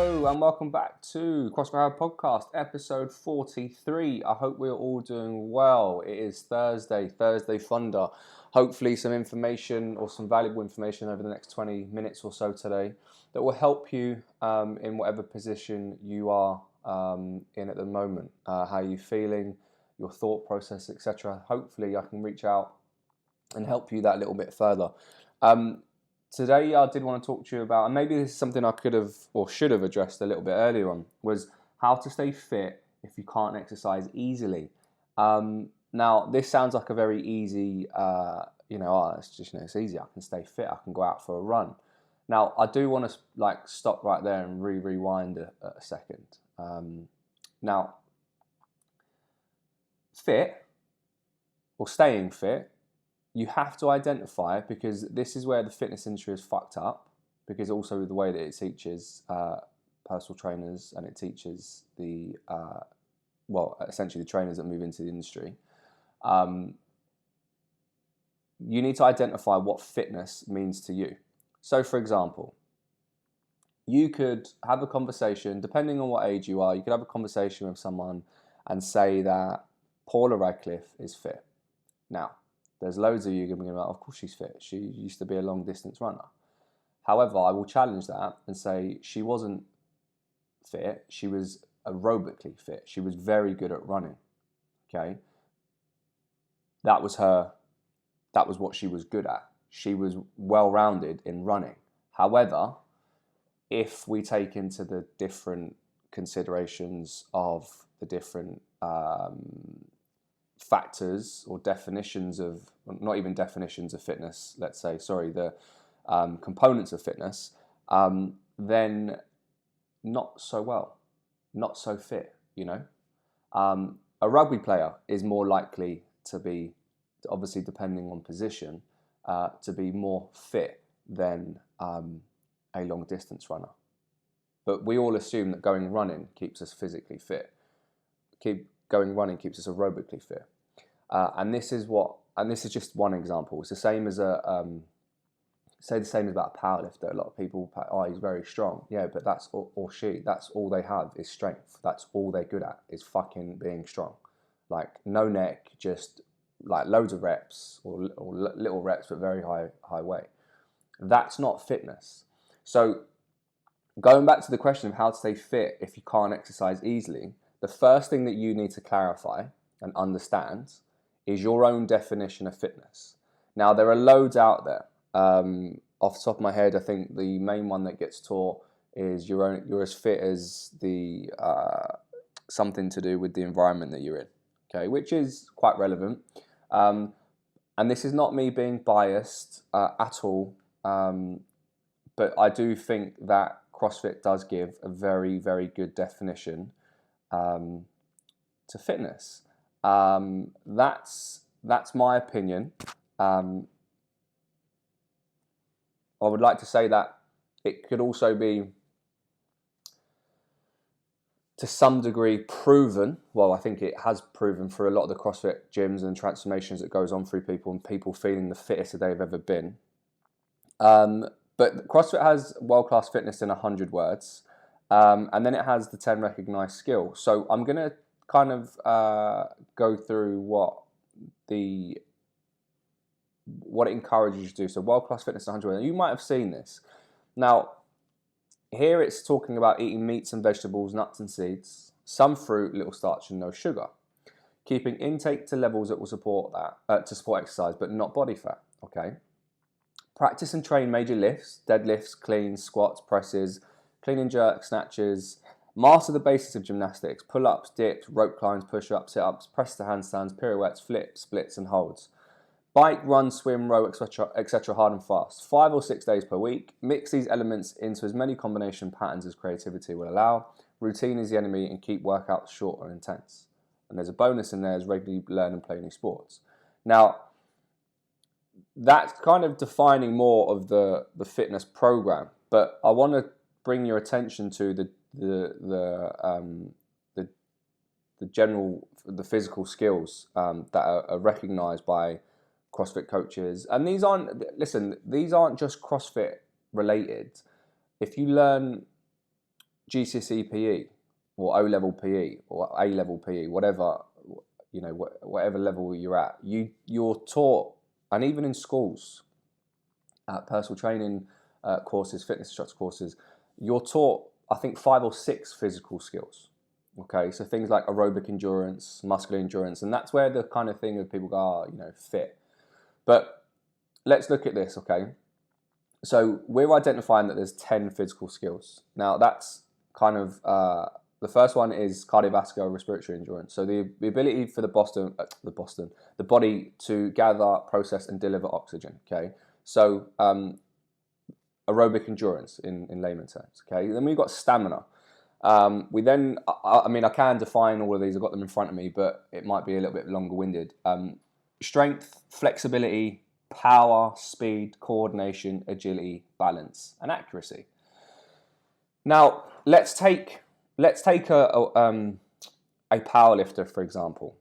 Hello and welcome back to CrossFit Hub Podcast, episode 43. I hope we're all doing well. It is Thursday Thunder. Hopefully some information or some valuable information over the next 20 minutes or so today that will help you in whatever position you are in at the moment. How are you feeling, your thought process, etc. Hopefully I can reach out and help you that little bit further. Today I did want to talk to you about, and maybe this is something I could have or should have addressed a little bit earlier on, was how to stay fit if you can't exercise easily. Now, this sounds like a very easy, it's easy. I can stay fit. I can go out for a run. Now, I do want to stop right there and rewind a second. Now, fit or staying fit, you have to identify, because this is where the fitness industry is fucked up, because also the way that it teaches personal trainers and it teaches essentially the trainers that move into the industry. You need to identify what fitness means to you. So, for example, you could have a conversation, depending on what age you are, you could have a conversation with someone and say that Paula Radcliffe is fit. Now, there's loads of you going to be like, of course she's fit. She used to be a long distance runner. However, I will challenge that and say she wasn't fit. She was aerobically fit. She was very good at running. Okay. That was what she was good at. She was well-rounded in running. However, if we take into the different considerations of the different factors or definitions of, not even definitions of fitness, let's say, the components of fitness, then not so well, not so fit, A rugby player is more likely to be, obviously depending on position, to be more fit than a long distance runner. But we all assume that going running keeps us physically fit. Going running keeps us aerobically fit. And this is just one example. It's the same as say the same as about a powerlifter. A lot of people, he's very strong. Yeah, but that's all they have is strength. That's all they're good at is fucking being strong. Like no neck, just like loads of reps or little reps, but very high weight. That's not fitness. So going back to the question of how to stay fit if you can't exercise easily, the first thing that you need to clarify and understand is your own definition of fitness. Now, there are loads out there. Off the top of my head, I think the main one that gets taught is you're as fit as the something to do with the environment that you're in. Okay, which is quite relevant. And this is not me being biased at all, but I do think that CrossFit does give a very, very good definition to fitness. That's my opinion. I would like to say that it could also be, to some degree, proven. Well, I think it has proven for a lot of the CrossFit gyms and transformations that goes on through people and people feeling the fittest that they've ever been. But CrossFit has world-class fitness in 100 words. And then it has the 10 recognized skills. So I'm going to kind of go through what it encourages you to do. So world-class fitness 100. You might have seen this. Now, here it's talking about eating meats and vegetables, nuts and seeds, some fruit, little starch and no sugar. Keeping intake to levels that will support to support exercise, but not body fat. Okay. Practice and train major lifts, deadlifts, cleans, squats, presses, clean and jerk, snatches. Master the basics of gymnastics, pull-ups, dips, rope climbs, push-ups, sit-ups, press to handstands, pirouettes, flips, splits and holds. Bike, run, swim, row, etc. hard and fast. 5 or 6 days per week. Mix these elements into as many combination patterns as creativity will allow. Routine is the enemy and keep workouts short and intense. And there's a bonus in there as regularly learn and play new sports. Now, that's kind of defining more of the fitness program, but I want to bring your attention to the physical skills that are recognized by CrossFit coaches. And these aren't just CrossFit related. If you learn GCSE PE or O-level PE or A-level PE, whatever, you know, whatever level you're at, you're taught, and even in schools, personal training courses, fitness instructor courses, you're taught, I think, 5 or 6 physical skills. Okay, so things like aerobic endurance, muscular endurance, and that's where the kind of thing of people go, you know, fit. But let's look at this, okay? So we're identifying that there's 10 physical skills. Now that's kind of, the first one is cardiovascular respiratory endurance. So the ability for the body to gather, process, and deliver oxygen, okay? So aerobic endurance in layman terms, okay? Then we've got stamina. We then, I mean, I can define all of these. I've got them in front of me, but it might be a little bit longer-winded. Strength, flexibility, power, speed, coordination, agility, balance, and accuracy. Now, let's take a power lifter, for example.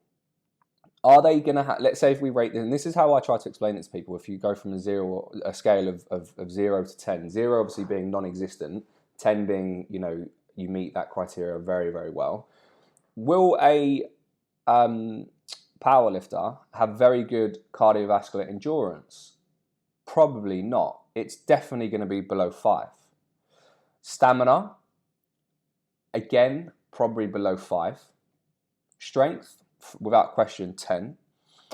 Are they going to have, let's say if we rate them, and this is how I try to explain it to people, if you go from a scale of 0 to 10, 0 obviously being non-existent, 10 being, you know, you meet that criteria very, very well. Will a power lifter have very good cardiovascular endurance? Probably not. It's definitely going to be below 5. Stamina, again, probably below 5. Strength, without question, 10.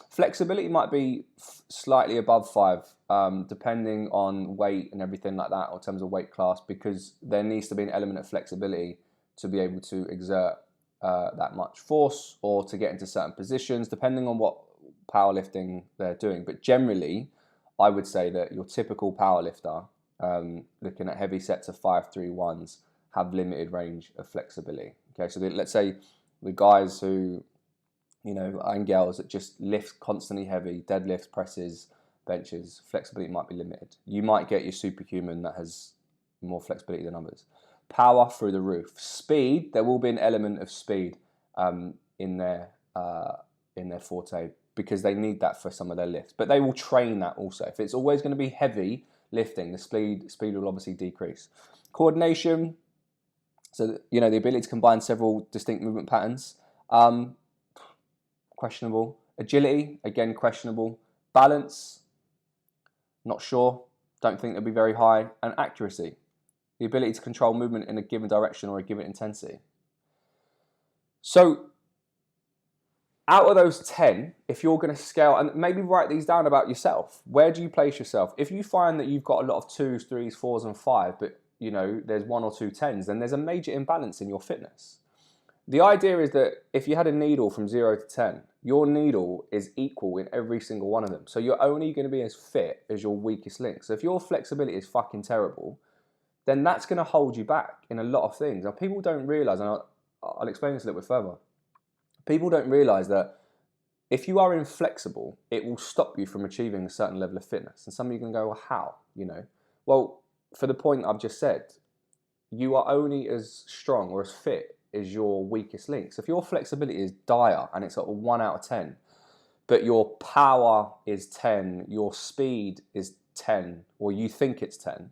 Flexibility might be slightly above 5, depending on weight and everything like that, or in terms of weight class, because there needs to be an element of flexibility to be able to exert that much force or to get into certain positions, depending on what powerlifting they're doing. But generally, I would say that your typical powerlifter, looking at heavy sets of 5-3-1s, have limited range of flexibility. Okay, so let's say the guys who, you know, and girls that just lift constantly heavy, deadlifts, presses, benches, flexibility might be limited. You might get your superhuman that has more flexibility than others. Power through the roof. Speed, there will be an element of speed in their forte, because they need that for some of their lifts. But they will train that also. If it's always going to be heavy lifting, the speed will obviously decrease. Coordination, so, you know, the ability to combine several distinct movement patterns, questionable. Agility, again, questionable. Balance, not sure. Don't think it'll be very high. And accuracy, the ability to control movement in a given direction or a given intensity. So out of those 10, if you're going to scale, and maybe write these down about yourself, where do you place yourself? If you find that you've got a lot of 2s, 3s, 4s, and 5, but, you know, there's 1 or 2 10s, then there's a major imbalance in your fitness. The idea is that if you had a needle from 0 to 10, your needle is equal in every single one of them. So you're only going to be as fit as your weakest link. So if your flexibility is fucking terrible, then that's going to hold you back in a lot of things. Now, people don't realize, and I'll explain this a little bit further. People don't realize that if you are inflexible, it will stop you from achieving a certain level of fitness. And some of you can go, well, how? You know, well, for the point I've just said, you are only as strong or as fit as your weakest link. So if your flexibility is dire and it's at a 1 out of 10, but your power is 10, your speed is 10, or you think it's 10,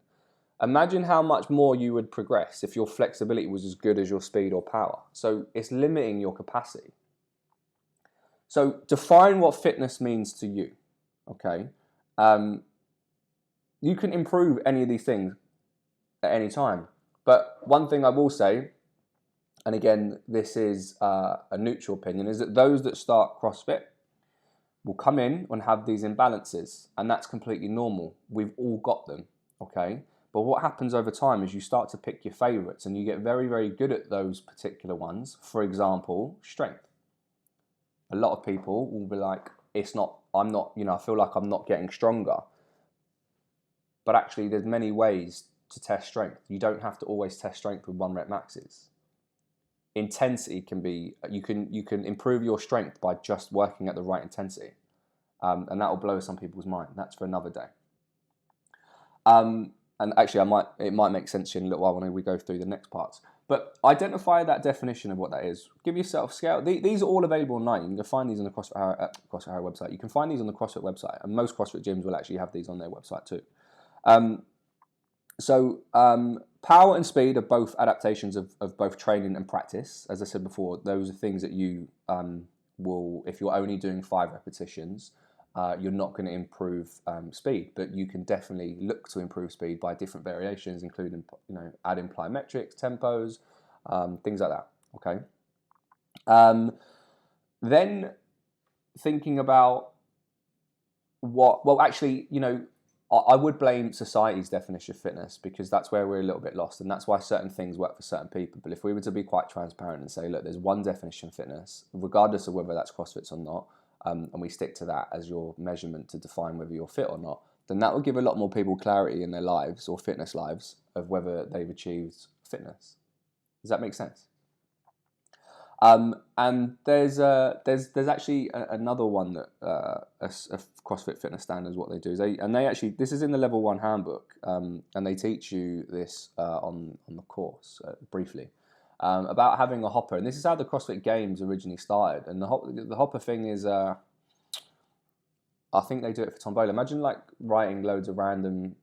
imagine how much more you would progress if your flexibility was as good as your speed or power. So it's limiting your capacity. So define what fitness means to you, okay? You can improve any of these things at any time. But one thing I will say, and again, this is a neutral opinion, is that those that start CrossFit will come in and have these imbalances, and that's completely normal. We've all got them, okay? But what happens over time is you start to pick your favorites and you get very, very good at those particular ones. For example, strength. A lot of people will be like, I'm not, you know, I feel like I'm not getting stronger. But actually, there's many ways to test strength. You don't have to always test strength with 1 rep maxes. Intensity can be, you can improve your strength by just working at the right intensity. And that will blow some people's mind. That's for another day. And actually, it might make sense to you in a little while when we go through the next parts. But identify that definition of what that is. Give yourself scale. These are all available online. You can find these on the CrossFit Harrow website. You can find these on the CrossFit website, and most CrossFit gyms will actually have these on their website too. So power and speed are both adaptations of both training and practice. As I said before, those are things that you will, if you're only doing 5 repetitions, you're not going to improve speed, but you can definitely look to improve speed by different variations, including adding plyometrics, tempos, things like that. Okay. Then thinking about actually, I would blame society's definition of fitness, because that's where we're a little bit lost, and that's why certain things work for certain people. But if we were to be quite transparent and say, look, there's one definition of fitness, regardless of whether that's CrossFit or not, and we stick to that as your measurement to define whether you're fit or not, then that will give a lot more people clarity in their lives or fitness lives of whether they've achieved fitness. Does that make sense? And there's actually another one that a CrossFit fitness standard is what they do. This is in the level 1 handbook, and they teach you this on the course briefly about having a hopper. And this is how the CrossFit Games originally started. And the hopper thing is, I think they do it for Tombola. Imagine like writing loads of random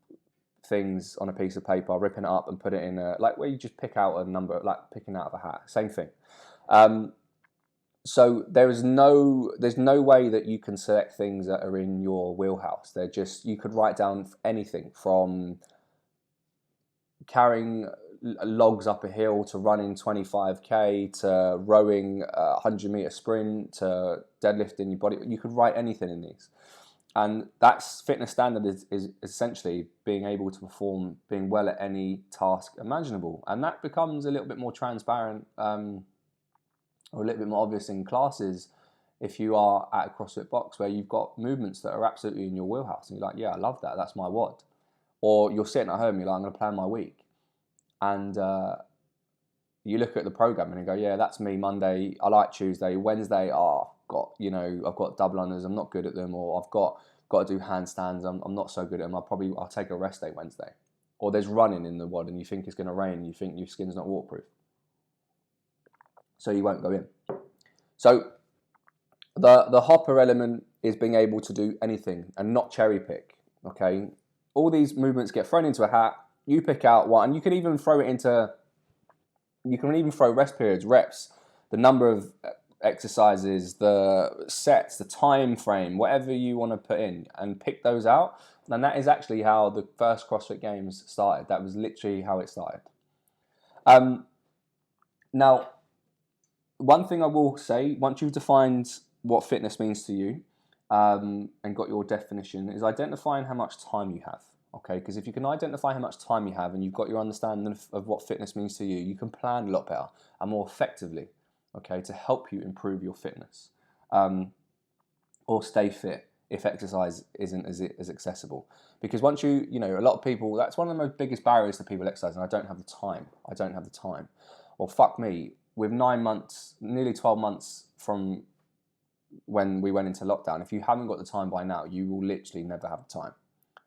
things on a piece of paper, ripping it up and put it in like where you just pick out a number, like picking out of a hat. Same thing. So there's no way that you can select things that are in your wheelhouse. They're just, you could write down anything from carrying logs up a hill to running 25k to rowing a 100-meter sprint to deadlifting your body. You could write anything in these. And that's fitness standard is essentially being able to perform, being well at any task imaginable. And that becomes a little bit more transparent or a little bit more obvious in classes if you are at a CrossFit box where you've got movements that are absolutely in your wheelhouse. And you're like, yeah, I love that. That's my WOD. Or you're sitting at home, you're like, I'm going to plan my week. And you look at the program and you go, yeah, that's me. Monday, I like Tuesday. Wednesday, I've got double unders, I'm not good at them. Or I've got to do handstands, I'm not so good at them. I'll take a rest day Wednesday. Or there's running in the WOD and you think it's going to rain and you think your skin's not waterproof, so you won't go in. So the hopper element is being able to do anything and not cherry pick. Okay, all these movements get thrown into a hat. You pick out one, and you can even throw rest periods, reps, the number of exercises, the sets, the time frame, whatever you want to put in, and pick those out. And that is actually how the first CrossFit Games started. That was literally how it started. Now, one thing I will say, once you've defined what fitness means to you and got your definition, is identifying how much time you have. Okay, because if you can identify how much time you have and you've got your understanding of what fitness means to you, you can plan a lot better and more effectively, okay, to help you improve your fitness or stay fit if exercise isn't as accessible. Because once a lot of people, that's one of the most biggest barriers to people exercising. I don't have the time. Or fuck me, with 9 months, nearly 12 months from when we went into lockdown, if you haven't got the time by now, you will literally never have the time.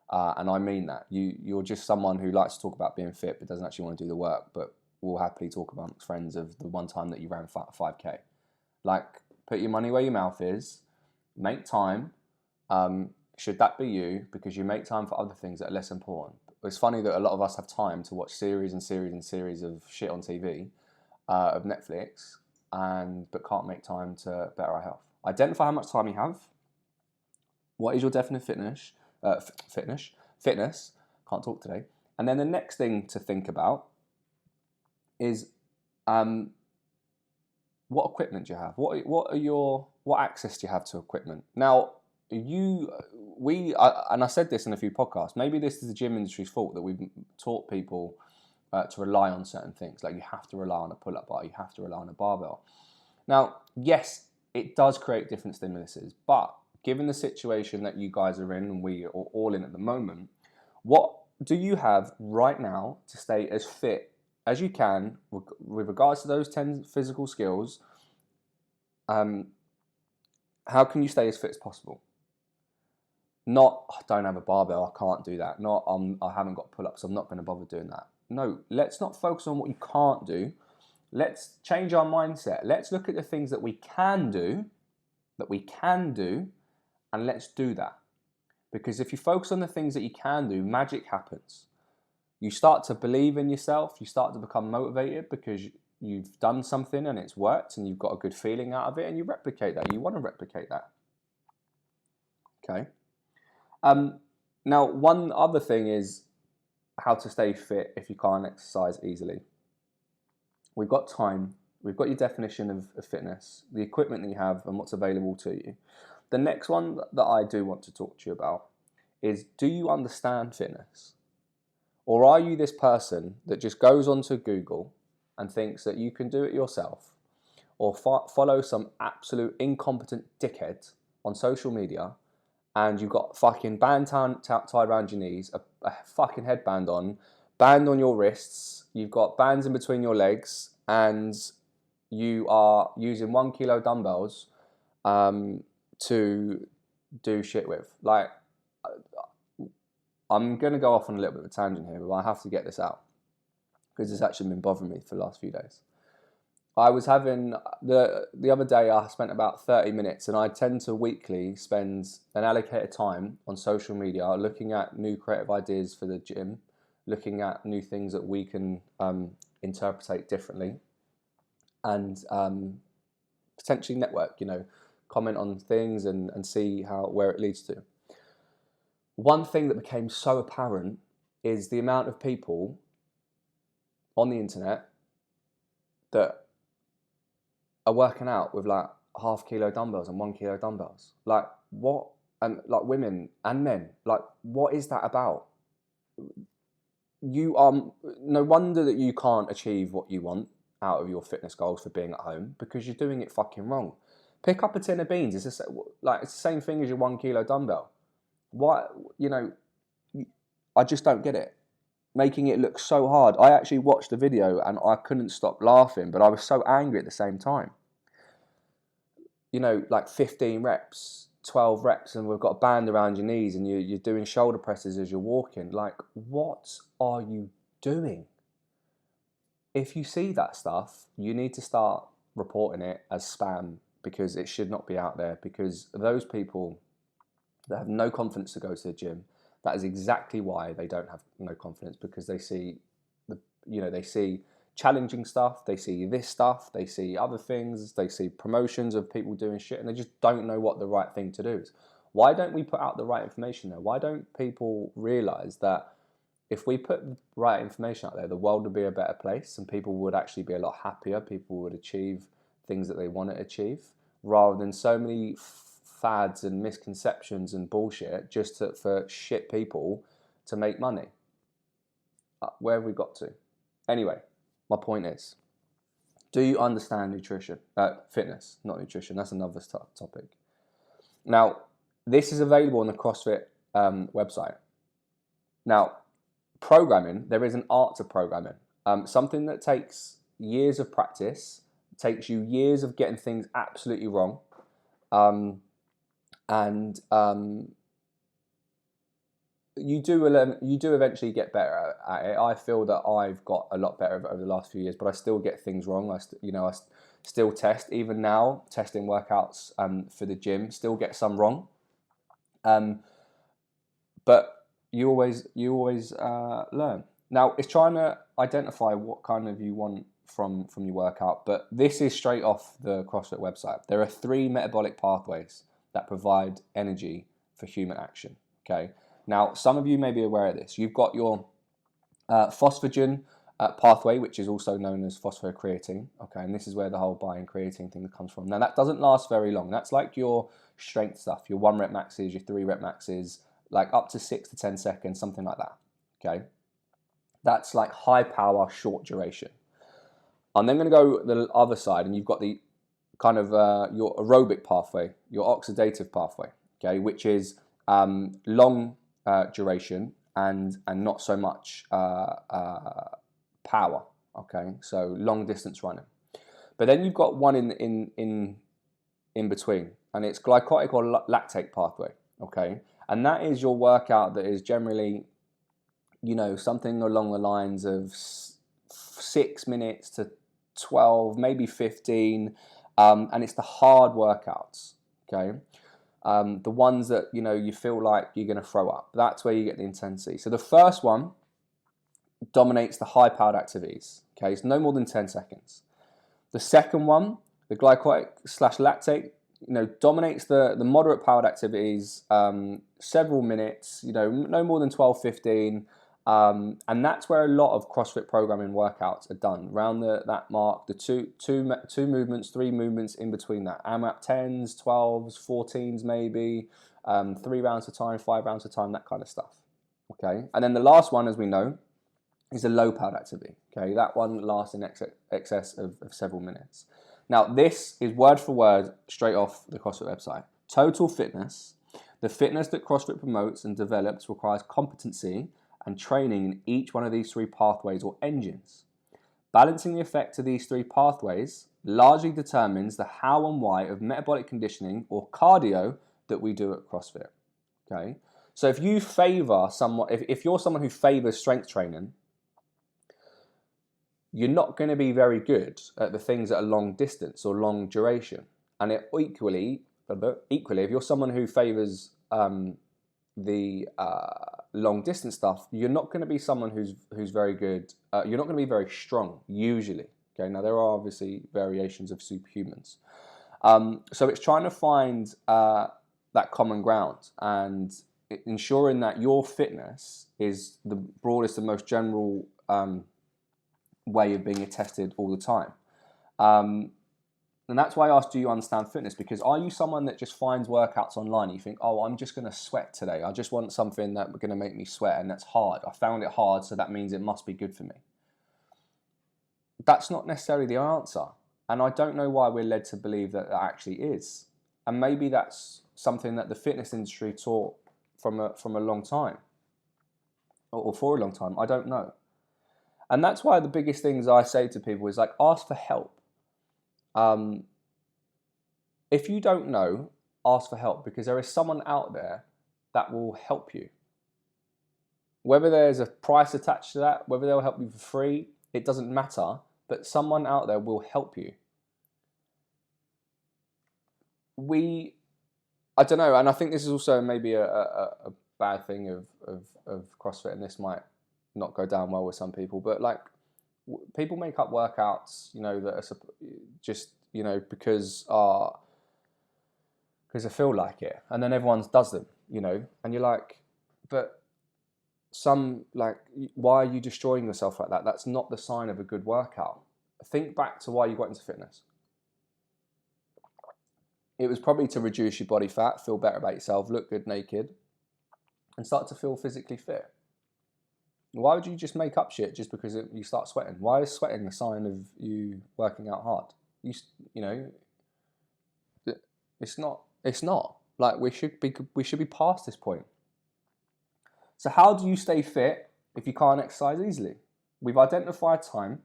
And I mean that. You're just someone who likes to talk about being fit but doesn't actually want to do the work, but will happily talk amongst friends of the one time that you ran 5k. Like, put your money where your mouth is, make time. Should that be you? Because you make time for other things that are less important. It's funny that a lot of us have time to watch series and series and series of shit on TV, of Netflix, but can't make time to better our health. Identify how much time you have. What is your definite fitness? Fitness. Can't talk today. And then the next thing to think about is what equipment do you have? What access do you have to equipment? Now, and I said this in a few podcasts, maybe this is the gym industry's fault that we've taught people to rely on certain things. Like, you have to rely on a pull-up bar, you have to rely on a barbell. Now, yes, it does create different stimuluses, but given the situation that you guys are in and we are all in at the moment, what do you have right now to stay as fit as you can with regards to those 10 physical skills? How can you stay as fit as possible? Not, I don't have a barbell, I can't do that. Not, I haven't got pull-ups, I'm not going to bother doing that. No, let's not focus on what you can't do. Let's change our mindset. Let's look at the things that we can do, and let's do that. Because if you focus on the things that you can do, magic happens. You start to believe in yourself. You start to become motivated because you've done something and it's worked and you've got a good feeling out of it, and you replicate that. You want to replicate that. Okay. Now, one other thing is how to stay fit if you can't exercise easily. We've got time. We've got your definition of fitness, the equipment that you have, and what's available to you. The next one that I do want to talk to you about is, do you understand fitness? Or are you this person that just goes onto Google and thinks that you can do it yourself, or follow some absolute incompetent dickhead on social media, and you've got fucking band tied around your knees, a fucking headband on, band on your wrists, you've got bands in between your legs, and you are using 1 kilo dumbbells to do shit with. Like, I'm going to go off on a little bit of a tangent here, but I have to get this out because it's actually been bothering me for the last few days. I was having, the other day I spent about 30 minutes, and I tend to weekly spend an allocated time on social media looking at new creative ideas for the gym, looking at new things that we can interpret differently, and potentially network, comment on things and see where it leads to. One thing that became so apparent is the amount of people on the internet that are working out with like 0.5 kilo dumbbells and 1 kilo dumbbells. Like, what? And like women and men, like, what is that about? You are no wonder that you can't achieve what you want out of your fitness goals for being at home, because you're doing it fucking wrong. Pick up a tin of beans. It's the same thing as your 1 kilo dumbbell. Why, I just don't get it. Making it look so hard. I actually watched the video and I couldn't stop laughing, but I was so angry at the same time. Like 15 reps, 12 reps, and we've got a band around your knees, and you're doing shoulder presses as you're walking. Like, what are you doing? If you see that stuff, you need to start reporting it as spam, because it should not be out there, because those people that have no confidence to go to the gym, that is exactly why they don't have no confidence, because they see they see challenging stuff, they see this stuff, they see other things, they see promotions of people doing shit, and they just don't know what the right thing to do is. Why don't we put out the right information there? Why don't people realize that if we put the right information out there, the world would be a better place, and people would actually be a lot happier, people would achieve things that they want to achieve, rather than so many fads and misconceptions and bullshit just for shit people to make money. Where have we got to? Anyway, my point is, do you understand nutrition? Fitness, not nutrition. That's another topic. Now, this is available on the CrossFit website. Now, programming, there is an art to programming. Something that takes years of practice, takes you years of getting things absolutely wrong. You do eventually get better at it. I feel that I've got a lot better over the last few years, but I still get things wrong. I still test, even now, testing workouts for the gym, still get some wrong. But you always learn. Now, it's trying to identify what kind of you want from your workout, but this is straight off the CrossFit website. There are 3 metabolic pathways that provide energy for human action. Okay. Now, some of you may be aware of this. You've got your phosphagen pathway, which is also known as phosphocreatine. Okay, and this is where the whole buying creatine thing comes from. Now, that doesn't last very long. That's like your strength stuff, your 1 rep maxes, your 3 rep maxes, like up to 6 to 10 seconds, something like that. Okay, that's like high power, short duration. I'm then going to go the other side, and you've got the kind of your aerobic pathway, your oxidative pathway. Okay, which is long duration and not so much power. Okay, so long distance running. But then you've got one in between, and it's glycolytic or lactate pathway. Okay, and that is your workout that is generally, something along the lines of 6 minutes to 12, maybe 15, and it's the hard workouts. Okay. The ones that you feel like you're going to throw up. That's where you get the intensity. So the first one dominates the high-powered activities. Okay, it's no more than 10 seconds. The second one, the glycolytic / lactate, dominates the moderate powered activities, several minutes, no more than 12, 15. And that's where a lot of CrossFit programming workouts are done, around that mark, the two movements, 3 movements in between that. AMRAP 10s, 12s, 14s maybe, 3 rounds of time, 5 rounds of time, that kind of stuff. Okay, and then the last one, as we know, is a low powered activity. Okay, that one lasts in excess of several minutes. Now, this is word for word straight off the CrossFit website. Total fitness. The fitness that CrossFit promotes and develops requires competency and training in each one of these 3 pathways or engines. Balancing the effect of these 3 pathways largely determines the how and why of metabolic conditioning or cardio that we do at CrossFit. Okay, so if you favor someone, if you're someone who favors strength training, you're not going to be very good at the things that are long distance or long duration. And equally, if you're someone who favors the long distance stuff, you're not going to be someone who's very good. You're not going to be very strong usually. Okay, now there are obviously variations of superhumans. So it's trying to find that common ground and ensuring that your fitness is the broadest and most general way of being tested all the time. And that's why I asked, do you understand fitness? Because are you someone that just finds workouts online and you think, oh, I'm just going to sweat today. I just want something that's going to make me sweat, and that's hard. I found it hard, so that means it must be good for me. That's not necessarily the answer. And I don't know why we're led to believe that that actually is. And maybe that's something that the fitness industry taught from a long time, or for a long time. I don't know. And that's why the biggest things I say to people is like, ask for help. If you don't know, ask for help, because there is someone out there that will help you. Whether there's a price attached to that, whether they'll help you for free, it doesn't matter, but someone out there will help you. I don't know, and I think this is also maybe a bad thing of CrossFit, and this might not go down well with some people, but like, people make up workouts, that are just, because they feel like it, and then everyone does them, and you're like, but why are you destroying yourself like that? That's not the sign of a good workout. Think back to why you got into fitness. It was probably to reduce your body fat, feel better about yourself, look good naked, and start to feel physically fit. Why would you just make up shit just because you start sweating? Why is sweating a sign of you working out hard? It's not. It's not. Like, we should be past this point. So how do you stay fit if you can't exercise easily? We've identified time,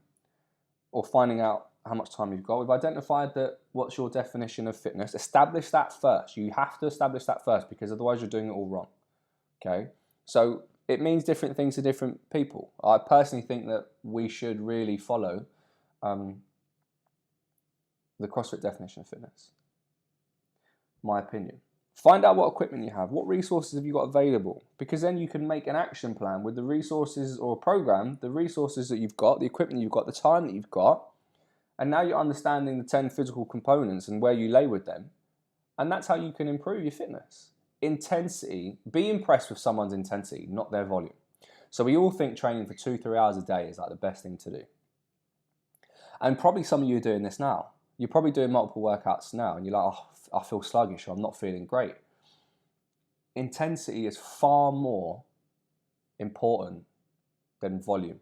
or finding out how much time you've got. We've identified that what's your definition of fitness. Establish that first. You have to establish that first, because otherwise you're doing it all wrong. Okay? So it means different things to different people. I personally think that we should really follow the CrossFit definition of fitness. My opinion. Find out what equipment you have. What resources have you got available? Because then you can make an action plan with the resources, or a program, the resources that you've got, the equipment you've got, the time that you've got. And now you're understanding the 10 physical components and where you lay with them. And that's how you can improve your fitness. Intensity. Be impressed with someone's intensity, not their volume. So we all think training for 2-3 hours a day is like the best thing to do. And probably some of you are doing this now. You're probably doing multiple workouts now, and you're like, oh, I feel sluggish, or I'm not feeling great. Intensity is far more important than volume,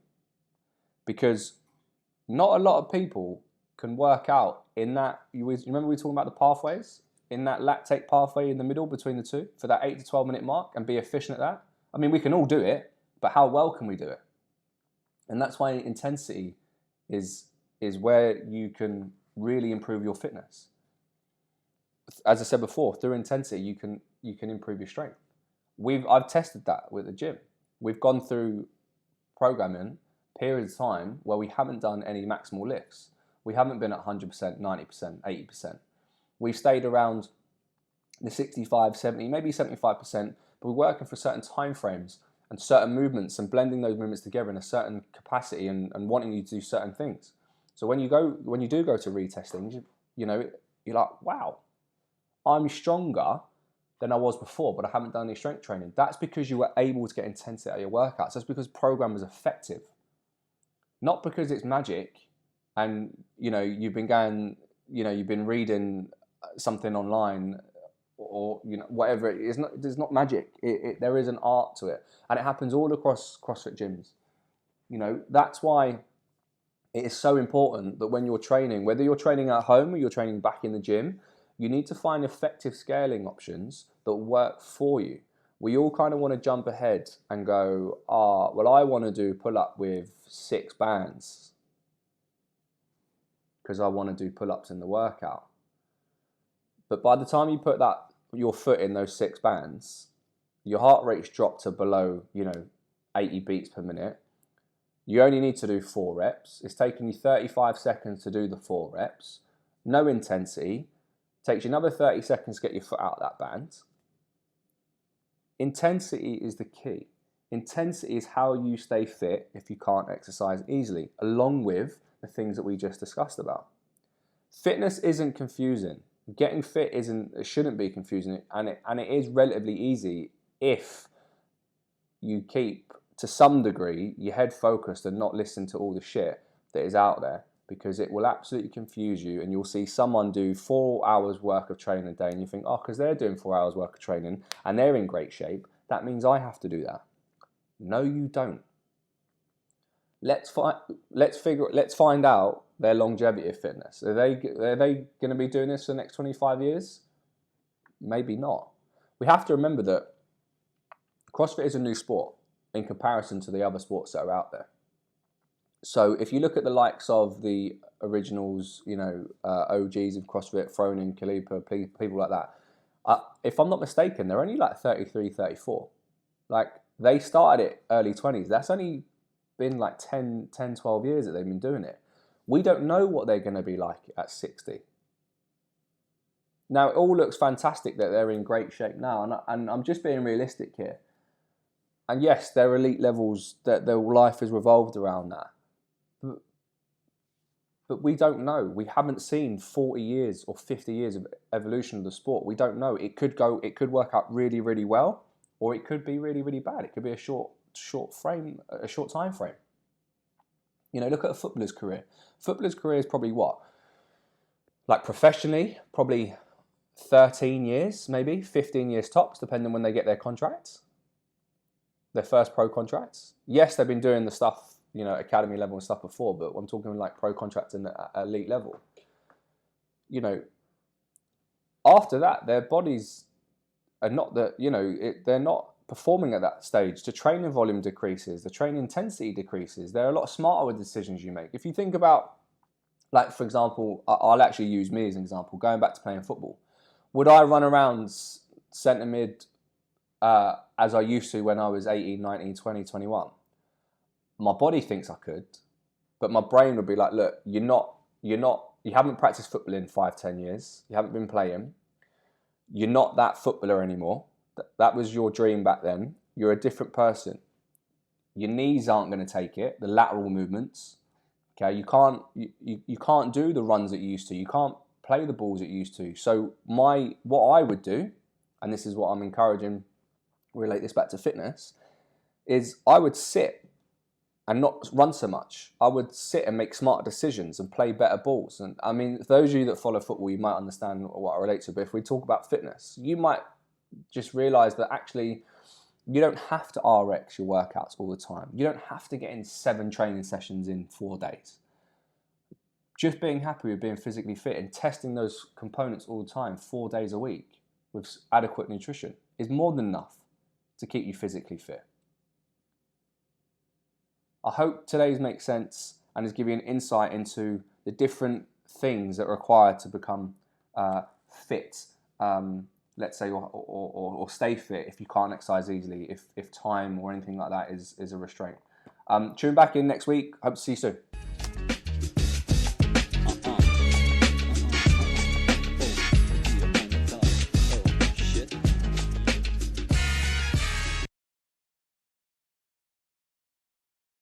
because not a lot of people can work out in that. You remember we were talking about the pathways? In that lactate pathway in the middle between the two, for that 8 to 12 minute mark, and be efficient at that. I mean, we can all do it, but how well can we do it? And that's why intensity is where you can really improve your fitness. As I said before, through intensity, you can improve your strength. I've tested that with the gym. We've gone through programming periods of time where we haven't done any maximal lifts. We haven't been at 100%, 90%, 80%. We've stayed around the 65, 70, maybe 75%, but we're working for certain time frames, and certain movements and blending those movements together in a certain capacity and wanting you to do certain things. So when you do go to retesting, you know, you're like, wow, I'm stronger than I was before, but I haven't done any strength training. That's because you were able to get intensity out of your workouts. That's because program was effective. Not because it's magic and, you know, you've been reading something online or, you know, whatever. It's not, there's not magic. There is an art to it. And it happens all across CrossFit gyms. You know, that's why it is so important that when you're training, whether you're training at home or you're training back in the gym, you need to find effective scaling options that work for you. We all kind of want to jump ahead and go, well, I want to do pull-up with 6 bands because I want to do pull-ups in the workout. But by the time you put your foot in those 6 bands, your heart rate's dropped to below, 80 beats per minute. You only need to do 4 reps. It's taking you 35 seconds to do the 4 reps. No intensity. Takes you another 30 seconds to get your foot out of that band. Intensity is the key. Intensity is how you stay fit if you can't exercise easily, along with the things that we just discussed about. Fitness isn't confusing. Getting fit shouldn't be confusing, and it is relatively easy if you keep, to some degree, your head focused and not listen to all the shit that is out there, because it will absolutely confuse you, and you'll see someone do 4 hours work of training a day and you think, because they're doing 4 hours work of training and they're in great shape, that means I have to do that. No, you don't. Let's find out their longevity of fitness. Are they going to be doing this for the next 25 years? Maybe not. We have to remember that CrossFit is a new sport in comparison to the other sports that are out there. So if you look at the likes of the originals, OGs of CrossFit, Froning, Kalipa, people like that, if I'm not mistaken, they're only like 33, 34. Like, they started it early 20s. That's only been like 10, 12 years that they've been doing it. We don't know what they're going to be like at 60. Now, it all looks fantastic that they're in great shape now, and I'm just being realistic here. And yes, they're elite levels, that their life is revolved around that. But we don't know. We haven't seen 40 years or 50 years of evolution of the sport. We don't know. It could work out really, really well, or it could be really, really bad. It could be a short time frame. Look at a footballer's career. Footballer's career is probably what? Like, professionally, probably 13 years, maybe 15 years tops, depending on when they get their contracts, their first pro contracts. Yes, they've been doing the stuff, academy level and stuff before, but I'm talking like pro contracts and elite level. After that, their bodies are not they're not performing at that stage. The training volume decreases, the training intensity decreases. They're a lot smarter with the decisions you make. If you think about, like, for example, I'll actually use me as an example, going back to playing football. Would I run around centre mid as I used to when I was 18, 19, 20, 21? My body thinks I could, but my brain would be like, look, you haven't practiced football in 5, 10 years. You haven't been playing. You're not that footballer anymore. That was your dream back then. You're a different person. Your knees aren't going to take it, the lateral movements. Okay, you can't do the runs that you used to. You can't play the balls that you used to. So what I would do, and this is what I'm encouraging, relate this back to fitness, is I would sit and not run so much. I would sit and make smarter decisions and play better balls. And I mean, for those of you that follow football, you might understand what I relate to. But if we talk about fitness, you might just realize that actually you don't have to RX your workouts all the time. You don't have to get in 7 training sessions in 4 days. Just being happy with being physically fit and testing those components all the time, 4 days a week with adequate nutrition, is more than enough to keep you physically fit. I hope today's makes sense and has given you an insight into the different things that are required to become fit, let's say, or stay fit if you can't exercise easily, if time or anything like that is a restraint. Tune back in next week. Hope to see you soon.